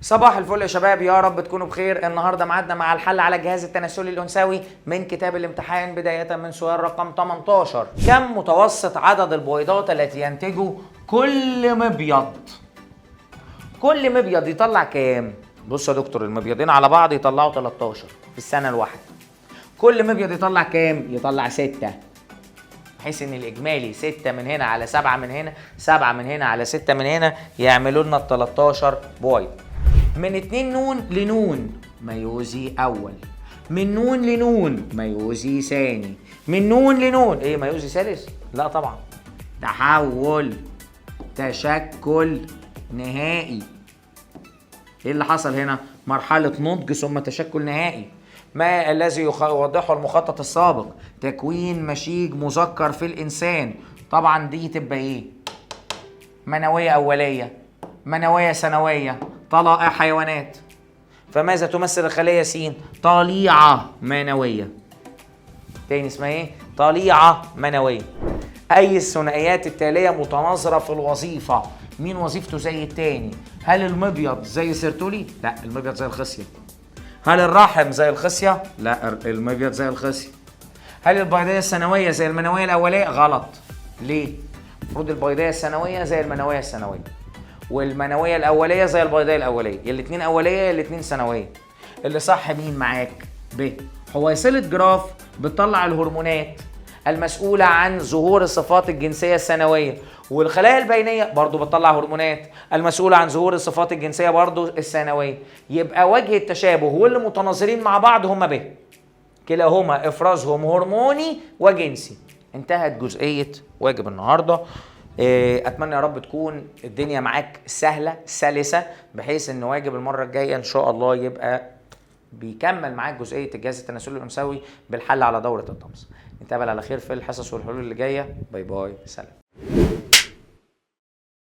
صباح الفل يا شباب، يا رب تكونوا بخير. النهارده ميعادنا مع الحل على الجهاز التناسلي الانثوي من كتاب الامتحان بدايه من سؤال رقم 18. كم متوسط عدد البويضات التي ينتجه كل مبيض؟ كل مبيض يطلع كام؟ بص يا دكتور، المبيضين على بعض يطلعوا 13 في السنه الواحده. كل مبيض يطلع كام؟ يطلع 6، بحيث ان الاجمالي 6 من هنا على 7 من هنا، 7 من هنا على 6 من هنا، يعملوا لنا ال 13 بويض. من 2 نون لنون ميوزي اول، من نون لنون ميوزي ثاني، من نون لنون ايه ميوزي ثالث؟ لا طبعا، تحول، تشكل نهائي. ايه اللي حصل هنا؟ مرحلة نضج ثم تشكل نهائي. ما الذي يوضحه المخطط السابق؟ تكوين مشيج مذكر في الانسان. طبعا دي تبقى ايه؟ منوية اولية، منوية ثانوية، طلائع حيوانات. فماذا تمثل الخلية س؟ طليعة منوية. تاني اسمها ايه؟ طليعة منوية. اي الثنائيات التالية متناظرة في الوظيفة؟ مين وظيفته زي التاني؟ هل المبيض زي سيرتولي؟ لا، المبيض زي الخصية. هل الرحم زي الخصية؟ لا، المبيض زي الخصية. هل البيضية الثانوية زي المنوية الأولية؟ غلط. ليه؟ المفروض البيضية الثانوية زي المنوية الثانوية، والمنوية الأولية زي البيضية الأولية، الاتنين أولية الاتنين ثانوية. اللي صح مين معاك؟ ب. حويصلة جراف بتطلع الهرمونات المسؤولة عن ظهور الصفات الجنسية الثانوية، والخلايا البينية برضو بتطلع هرمونات المسؤولة عن ظهور الصفات الجنسية برضو الثانوية. يبقى وجه التشابه واللي متناظرين مع بعض هما ب، كلاهما افرازهم هرموني وجنسي. انتهت جزئية واجب النهاردة. اتمنى يا رب تكون الدنيا معاك سهلة سلسة، بحيث ان واجب المرة الجاية ان شاء الله يبقى بيكمل معاك جزئية الجهاز التناسلي الانثوي بالحل على دورة الطمس. نتقابل على خير في الحصص والحلول اللي جاية. باي باي، سلام.